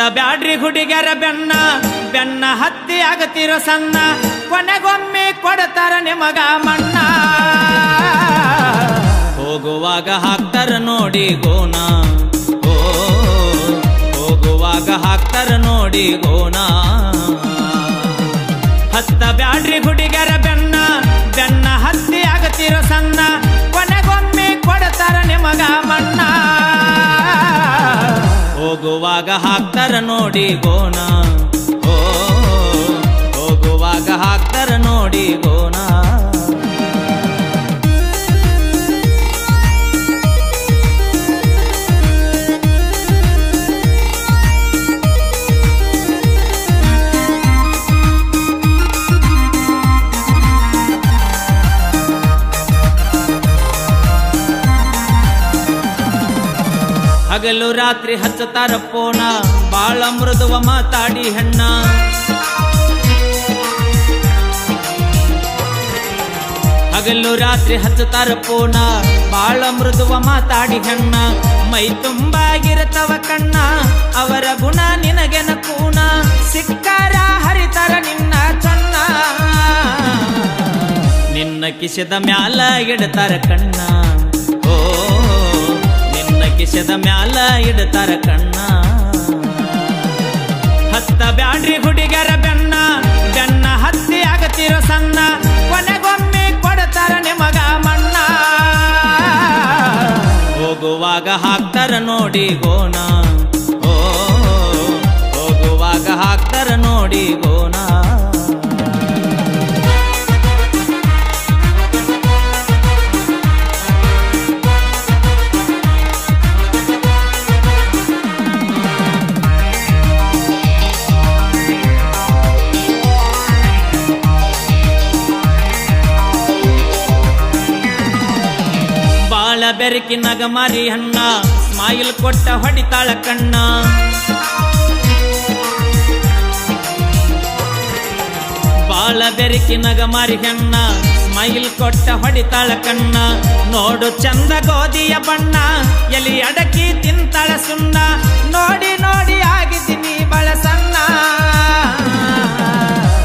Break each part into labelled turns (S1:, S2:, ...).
S1: ಬ್ಯಾಡ್ರಿ ಹುಡುಗ್ಯಾರ ಬೆನ್ನ ಬೆನ್ನ ಹತ್ತಿ ಆಗತಿರೋ ಸಣ್ಣ ಕೊನೆಗೊಮ್ಮೆ ಕೊಡ್ತಾರ ನಿಮಗ ಮಣ್ಣ ಹೋಗುವಾಗ ಹಾಕ್ತಾರ ನೋಡಿ ಗೋಣ ಓ ಹೋಗುವಾಗ ಹಾಕ್ತಾರ ನೋಡಿ ಗೋಣ ಬ್ಯಾಡ್ರಿ ಹುಡುಗ್ಯಾರ ಬೆನ್ನ ಬೆನ್ನ ಹತ್ತಿ ಆಗತಿರೋ ಸಣ್ಣ ಕೊನೆಗೊಮ್ಮೆ ಕೊಡ್ತಾರ ನಿಮಗ ಮಣ್ಣ ಹೋಗುವಾಗ ಹಾಕ್ತಾರ ನೋಡಿ ಗೋಣ ಓ ಹೋಗುವಾಗ ಹಾಕ್ತಾರ ನೋಡಿ ಗೋಣ ಹಗಲು ರಾತ್ರಿ ಹಚ್ಚತಾರ ಪೋಣ ಬಾಳ ಮೃದುವ ಮಾತಾಡಿ ಹೆಣ್ಣ ಹಗಲು ರಾತ್ರಿ ಹಚ್ಚತಾರ ಪೋಣ ಬಾಳ ಮೃದುವ ಮಾತಾಡಿ ಹೆಣ್ಣ ಮೈ ತುಂಬಾಗಿರತವ ಕಣ್ಣ ಅವರ ಗುಣ ನಿನಗೆನ ಕೂಣ ಸಿಕ್ಕಾರ ಹರಿತಾರ ನಿನ್ನ ಚಣ್ಣ ನಿನ್ನ ಕಿಸದ ಮ್ಯಾಲ ಇಡ್ತಾರ ಕಣ್ಣ ಕಿಸದ ಮ್ಯಾಲ ಇಡ್ತಾರ ಕಣ್ಣ ಬ್ಯಾಡ್ರಿ ಹುಡುಗ್ಯಾರ ಬೆನ್ನ ಬೆನ್ನ ಹತ್ತಿ ಆಗತಿರೋ ಸಣ್ಣ ಕೊನೆಗೊಮ್ಮೆ ಕೊಡ್ತಾರ ನಿಮಗ ಮಣ್ಣ ಹೋಗುವಾಗ ಹಾಕ್ತಾರ ನೋಡಿ ಗೋಣ ಓ ಹೋಗುವಾಗ ಹಾಕ್ತಾರ ನೋಡಿ ಗೋಣ ಬೆರಕಿನಾಗ ಮಾರಿ ಹಣ್ಣ ಸ್ಮೈಲ್ ಕೊಟ್ಟ ಹೊಡಿತಾಳ ಕಣ್ಣ ಬಾಳ ಬೆರಕಿನಾಗ ಮಾರಿ ಹಣ್ಣ ಸ್ಮೈಲ್ ಕೊಟ್ಟ ಹೊಡಿತಾಳ ಕಣ್ಣ ನೋಡು ಚಂದ ಗೋಧಿಯ ಬಣ್ಣ ಎಲಿ ಅಡಕಿ ತಿಂತಾಳ ಸುಣ್ಣ ನೋಡಿ ನೋಡಿ ಆಗಿದ್ದೀನಿ ಬಳ ಸಣ್ಣ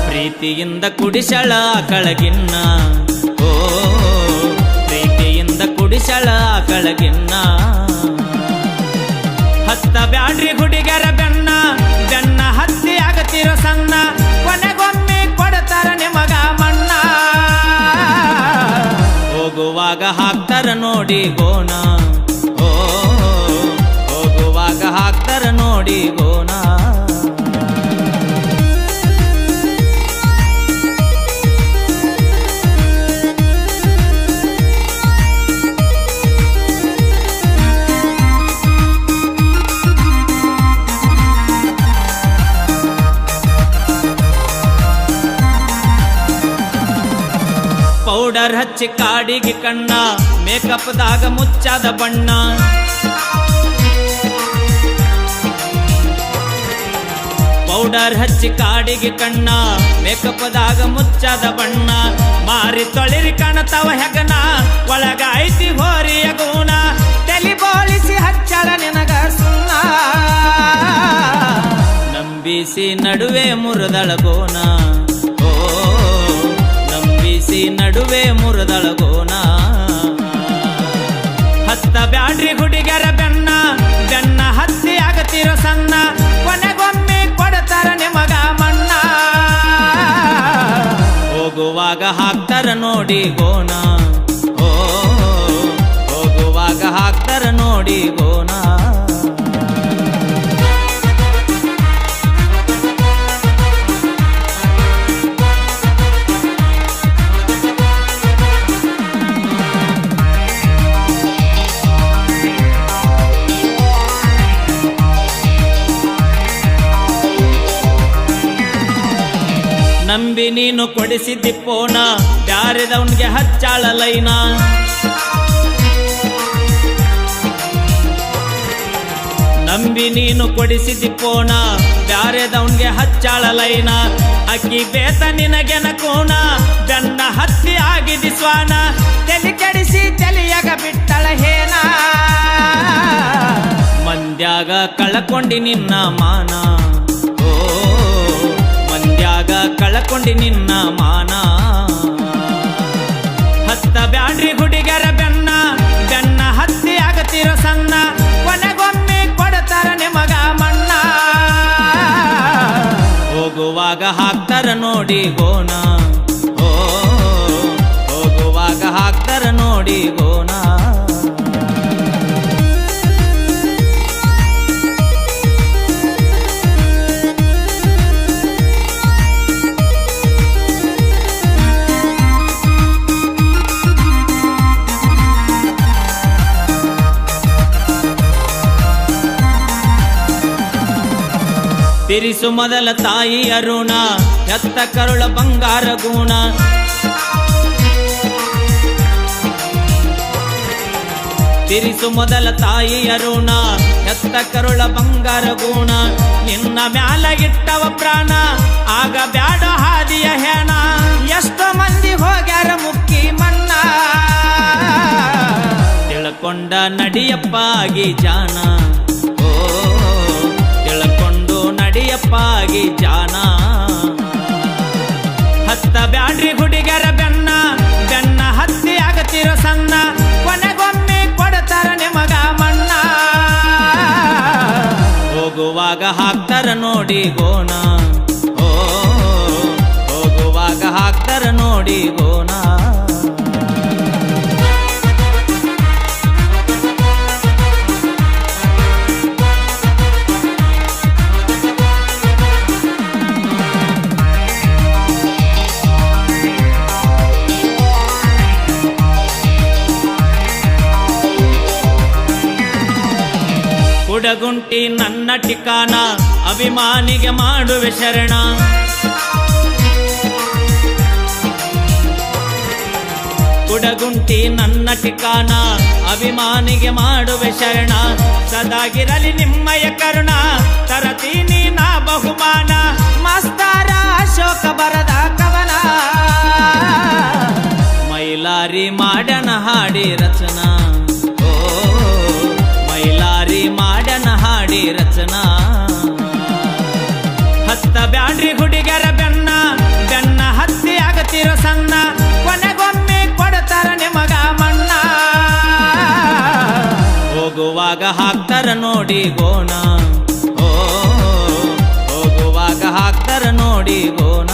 S1: ಪ್ರೀತಿಯಿಂದ ಕುಡಿಸಳ ಕಳಗಿನ್ನ ಓ ಕುಡಿಸಳ ಕಳಗಿನ್ನ ಬ್ಯಾಡ್ರಿ ಹುಡುಗ್ಯಾರ ಬೆನ್ನ ಬೆನ್ನ ಹತ್ತಿ ಆಗತಿರೋ ಸಣ್ಣ ಕೊನೆಗೊಮ್ಮೆ ಕೊಡ್ತಾರ ನಿಮಗ ಮಣ್ಣ ಹೋಗುವಾಗ ಹಾಕ್ತಾರ ನೋಡಿ ಗೋಣ ಓ ಹೋಗುವಾಗ ಹಾಕ್ತಾರ ನೋಡಿ ಗೋಣ ಪೌಡರ್ ಹಚ್ಚಿ ಕಾಡಿಗೆ ಕಣ್ಣ ಮೇಕಪ್ ದಾಗ ಮುಚ್ಚಾದ ಬಣ್ಣ ಪೌಡರ್ ಹಚ್ಚಿ ಕಾಡಿಗೆ ಕಣ್ಣ ಮೇಕಪ್ ದಾಗ ಮುಚ್ಚಾದ ಬಣ್ಣ ಮಾರಿ ತೊಳಿರಿ ಕಾಣತಾವ ಹೆಗನ ಒಳಗ ಐತಿ ಹೋರಿಯ ಗುಣ ತಲಿ ಬೋಳಿಸಿ ಹಚ್ಚಳ ನಿನಗ ಸುಣ್ಣ ನಂಬಿಸಿ ನಡುವೆ ಮುರಿದಳ ಗೋಣ ನಡುವೆ ಮುರಿದಳಗೋಣ ಬ್ಯಾಡ್ರಿ ಹುಡುಗ್ಯಾರ ಬೆನ್ನ ಬೆನ್ನ ಹತ್ತಿ ಆಗತಿರೋ ಸಣ್ಣ ಕೊನೆಗೊಮ್ಮೆ ಕೊಡ್ತಾರ ನಿಮಗ ಮಣ್ಣ ಹೋಗುವಾಗ ಹಾಕ್ತಾರ ನೋಡಿ ಗೋಣ ಓ ಹೋಗುವಾಗ ಹಾಕ್ತಾರ ನೋಡಿ ಗೋಣ ನಂಬಿ ನೀನು ಕೊಡಿಸಿದ್ದಿ ಪೋಣ ಬ್ಯಾರೆದವನ್ಗೆ ಹಚ್ಚಾಳ ಲೈನ ನಂಬಿ ನೀನು ಕೊಡಿಸಿದ್ದಿ ಪೋಣ ಬ್ಯಾರೆದವನ್ಗೆ ಹಚ್ಚಾಳ ಲೈನ ಅಕ್ಕಿ ಬೇತ ನಿನಗೆನ ಕೋಣ ಬೆನ್ನ ಹತ್ತಿ ಆಗಿದಿ ಸ್ವಾನ ತಲೆ ಕೆಡಿಸಿ ತಲೆಯಾಗ ಬಿಟ್ಟಳ ಹೇನ ಮಂದ್ಯ ಮಂದ್ಯಾಗ ಕಳಕೊಂಡಿ ನಿನ್ನ ಮಾನ, ಓ ಮಂದ್ಯಾಗ ಕಳಕೊಂಡಿ ನಿನ್ನ ಮಾನ. ಹತ್ತ ಬ್ಯಾಡ್ರಿ ಹುಡುಗರ ಬೆನ್ನ ಬೆನ್ನ ಹತ್ತಿ ಆಗತಿರೋ ಸಣ್ಣ, ಕೊನೆಗೊಮ್ಮೆ ಕೊಡ್ತಾರ ನಿಮಗ ಮಣ್ಣ. ಹೋಗುವಾಗ ಹಾಕ್ತಾರ ನೋಡಿ ಗೋಣ, ಓ ಹೋಗುವಾಗ ಹಾಕ್ತಾರ ನೋಡಿ ಗೋಣ. ತಿರಿಸು ಮೊದಲ ತಾಯಿ ಅರುಣ, ಎತ್ತ ಕರುಳ ಬಂಗಾರ ಗುಣ. ತಿರಿಸು ಮೊದಲ ತಾಯಿ ಅರುಣ, ಎತ್ತ ಕರುಳ ಬಂಗಾರ ಗುಣ. ನಿನ್ನ ಮ್ಯಾಲ ಇಟ್ಟವ ಪ್ರಾಣ, ಆಗ ಬ್ಯಾಡ ಹಾದಿಯ ಹೆಣ. ಎಷ್ಟೋ ಮಂದಿ ಹೋಗ್ಯಾರ ಮುಕ್ಕಿ ಮಣ್ಣ, ತಿಳ್ಕೊಂಡ ನಡಿಯಪ್ಪಾಗಿ ಜಾನ, ಓ ತಿಳ್ಕೊಂಡು ನಡಿಯಪ್ಪಾಗಿ ಜಾನ. ಹತ್ತ ಬ್ಯಾಡ್ರಿ ಹುಡುಗರ ಬೆನ್ನ ಬೆನ್ನ ಹತ್ತಿ ಆಗತಿರೋ ಸಣ್ಣ, ಕೊನೆಗೊಮ್ಮೆ ಕೊಡ್ತಾರ ನಿಮಗ ಮಣ್ಣ. ಹೋಗುವಾಗ ಹಾಕ್ತಾರ ನೋಡಿ ಗೋಣ, ಓ ಹೋಗುವಾಗ ಹಾಕ್ತಾರ ನೋಡಿ ಗೋಣ. ಕುಡಗುಂಟಿ ನನ್ನ ಠಿಕಾಣ, ಅಭಿಮಾನಿಗೆ ಮಾಡುವೆ ಶರಣ. ಕುಡಗುಂಟಿ ನನ್ನ ಠಿಕಾಣ, ಅಭಿಮಾನಿಗೆ ಮಾಡುವೆ ಶರಣ. ಸದಾಗಿರಲಿ ನಿಮ್ಮಯ ಕರುಣ, ತರತೀನಿ ನಾ ಬಹುಮಾನ. ಮಾಸ್ತಾರ ಅಶೋಕ ಬರದ ಕವನ, ಮೈಲಾರಿ ಮಾಡನ ಹಾಡಿ ರಚನಾ. ಮೈಲಾರಿ ಮಾಡನ ಹಾಡಿ ರಚನಾ. ಹತ್ತ ಬ್ಯಾಡ್ರಿ ಹುಡುಗರ ಬೆನ್ನ ಬೆನ್ನ ಹತ್ತಿ ಆಗತಿರೋ ಸಣ್ಣ, ಕೊನೆಗೊಮ್ಮೆ ಕೊಡ್ತಾರ ನಿಮಗ ಮಣ್ಣ. ಹೋಗುವಾಗ ಹಾಕ್ತಾರ ನೋಡಿ ಗೋಣ, ಓ ಹೋಗುವಾಗ ಹಾಕ್ತಾರ ನೋಡಿ ಗೋಣ.